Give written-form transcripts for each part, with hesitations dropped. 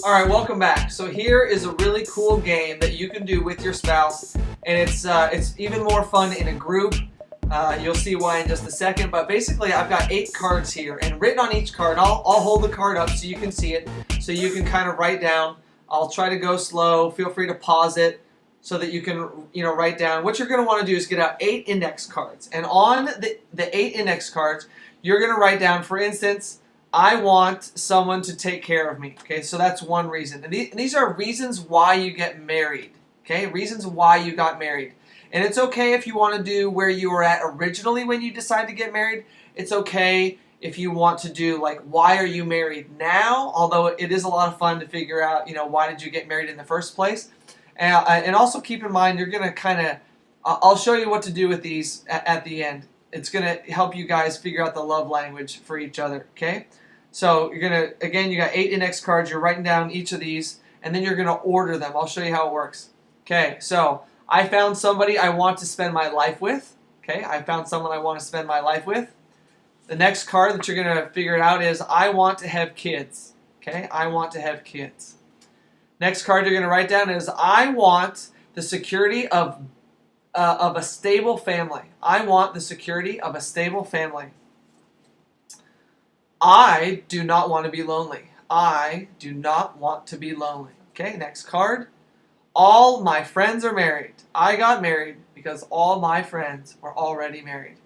Alright, welcome back. So here is a really cool game that you can do with your spouse, and it's even more fun in a group. You'll see why in just a second, but basically I've got 8 cards here, and written on each card, I'll hold the card up so you can see it, so you can kind of write down. I'll try to go slow. Feel free to pause it so that you can write down. What you're going to want to do is get out 8 index cards, and on the 8 index cards, you're going to write down, for instance, I want someone to take care of me. Okay, so that's one reason. And these are reasons why you get married. Okay, reasons why you got married. And it's okay if you want to do where you were at originally when you decide to get married. It's okay if you want to do like, why are you married now? Although it is a lot of fun to figure out, why did you get married in the first place? And also keep in mind, you're going to kind of, I'll show you what to do with these at the end. It's going to help you guys figure out the love language for each other, okay? So you're going to, again, you got 8 index cards. You're writing down each of these, and then you're going to order them. I'll show you how it works. Okay, so I found somebody I want to spend my life with. Okay, I found someone I want to spend my life with. The next card that you're going to figure it out is I want to have kids. Okay, I want to have kids. Next card you're going to write down is I want the security of a stable family. I want the security of a stable family. I do not want to be lonely. I do not want to be lonely. Okay, next card. All my friends are married. I got married because all my friends were already married.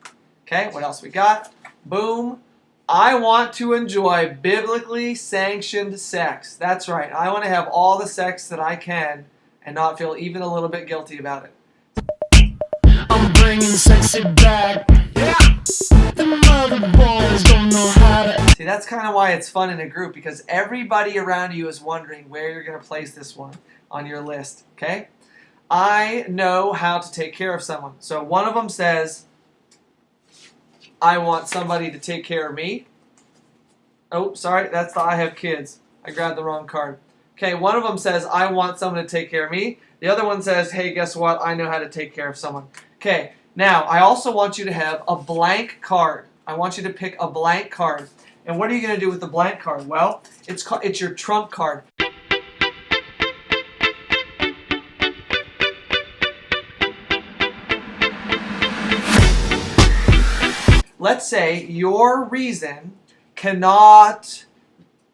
Okay, what else we got? Boom. I want to enjoy biblically sanctioned sex. That's right. I want to have all the sex that I can and not feel even a little bit guilty about it. I'm bringing sexy back. Yeah. The mother boys don't know how to. See, that's kind of why it's fun in a group, because everybody around you is wondering where you're going to place this one on your list, okay? I know how to take care of someone. So one of them says, I want somebody to take care of me. Oh, sorry, that's the I have kids. I grabbed the wrong card. Okay, one of them says, I want someone to take care of me. The other one says, hey, guess what? I know how to take care of someone. Okay, now I also want you to have a blank card. I want you to pick a blank card. And what are you going to do with the blank card? Well, it's your trump card. Let's say your reason cannot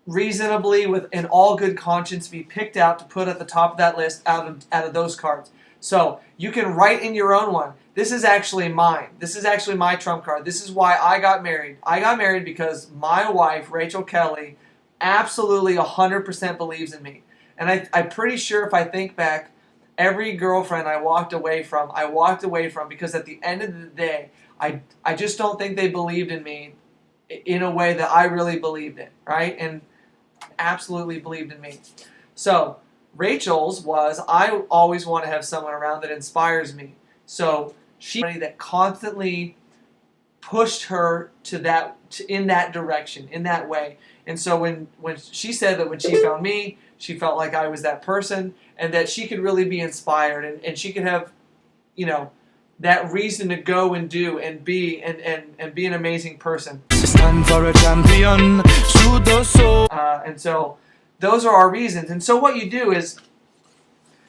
reasonably, with an all good conscience, be picked out to put at the top of that list out of those cards. So you can write in your own one. This is actually mine. This is actually my trump card. This is why I got married. I got married because my wife, Rachel Kelly, absolutely 100% believes in me. And I'm pretty sure if I think back, every girlfriend I walked away from because at the end of the day, I just don't think they believed in me in a way that I really believed it, right? And absolutely believed in me. So Rachel's was, I always want to have someone around that inspires me. So she that constantly pushed her in that direction, in that way. And so when she said that when she found me, she felt like I was that person, and that she could really be inspired, and she could have, that reason to go and do and be and be an amazing person. Stand for a champion. And so those are our reasons. And so what you do is,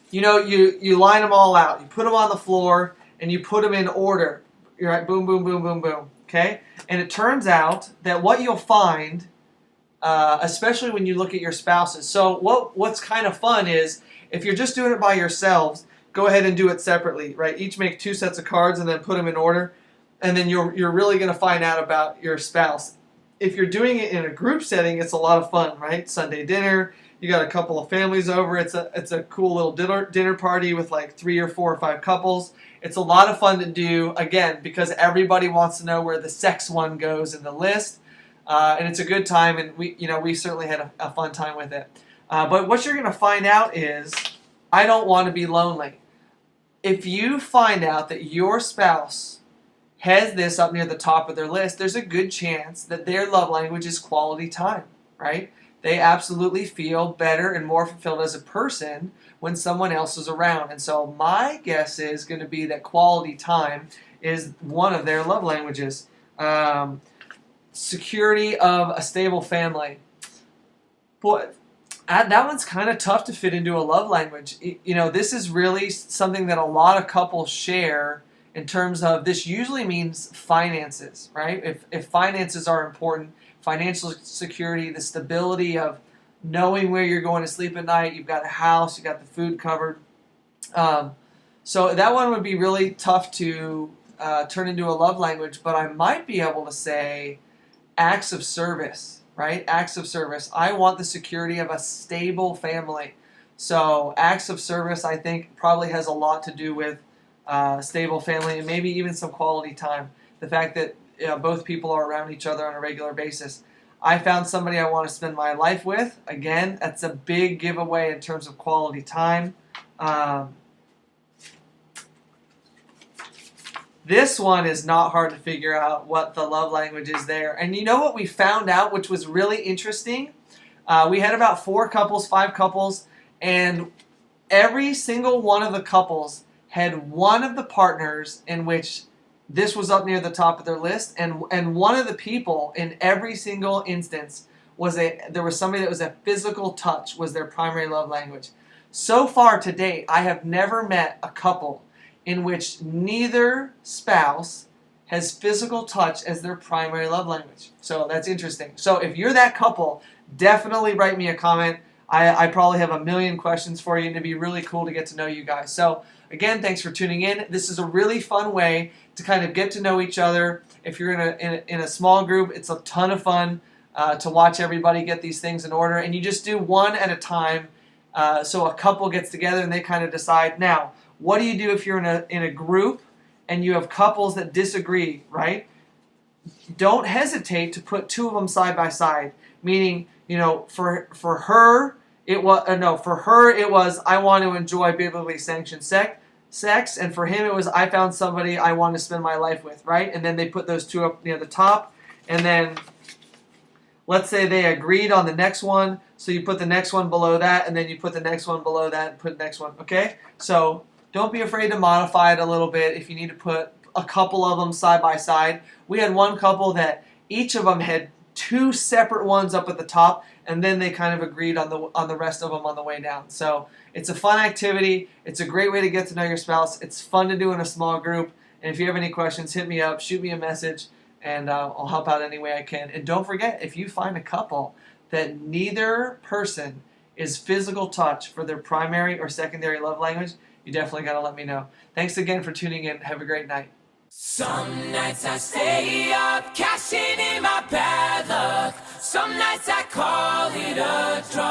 you line them all out. You put them on the floor and you put them in order. You're right, boom, boom, boom, boom, boom. Okay? And it turns out that what you'll find, especially when you look at your spouses. So what's kind of fun is if you're just doing it by yourselves, go ahead and do it separately, right? Each make 2 sets of cards and then put them in order. And then you're really going to find out about your spouse. If you're doing it in a group setting, it's a lot of fun, right? Sunday dinner, you got a couple of families over. It's a cool little dinner party with like 3 or 4 or 5 couples. It's a lot of fun to do, again, because everybody wants to know where the sex one goes in the list. And it's a good time, and we certainly had a fun time with it. But what you're going to find out is, I don't want to be lonely. If you find out that your spouse has this up near the top of their list, there's a good chance that their love language is quality time, right? They absolutely feel better and more fulfilled as a person when someone else is around. And so my guess is going to be that quality time is one of their love languages. Security of a stable family. Boy, That one's kind of tough to fit into a love language. You know, this is really something that a lot of couples share in terms of this usually means finances, right? If finances are important, financial security, the stability of knowing where you're going to sleep at night, you've got a house, you've got the food covered. So that one would be really tough to turn into a love language, but I might be able to say acts of service, right? Acts of service. I want the security of a stable family. So acts of service, I think, probably has a lot to do with stable family and maybe even some quality time. The fact that both people are around each other on a regular basis. I found somebody I want to spend my life with. Again, that's a big giveaway in terms of quality time. This one is not hard to figure out what the love language is there. And you know what we found out, which was really interesting? We had about 4 couples, 5 couples, and every single one of the couples had one of the partners in which this was up near the top of their list, and one of the people in every single instance there was somebody that was a physical touch was their primary love language. So far to date, I have never met a couple in which neither spouse has physical touch as their primary love language. So that's interesting. So if you're that couple, definitely write me a comment. I probably have a million questions for you, and it'd be really cool to get to know you guys. So again, thanks for tuning in. This is a really fun way to kind of get to know each other. If you're in a small group, it's a ton of fun to watch everybody get these things in order, and you just do one at a time. So a couple gets together and they kind of decide. Now, what do you do if you're in a group and you have couples that disagree, right? Don't hesitate to put 2 of them side by side. Meaning, for her it was I want to enjoy biblically sanctioned sex, and for him it was I found somebody I want to spend my life with, right? And then they put those 2 up near the top, and then let's say they agreed on the next one, so you put the next one below that, and then you put the next one below that, and put the next one, okay? So don't be afraid to modify it a little bit if you need to put a couple of them side by side. We had one couple that each of them had 2 separate ones up at the top, and then they kind of agreed on the rest of them on the way down. So it's a fun activity. It's a great way to get to know your spouse. It's fun to do in a small group. And if you have any questions, hit me up, shoot me a message, and I'll help out any way I can. And don't forget, if you find a couple that neither person is physical touch for their primary or secondary love language, you definitely got to let me know. Thanks again for tuning in. Have a great night. Some nights I stay up, cashing in my bad luck. Some nights I call it a draw.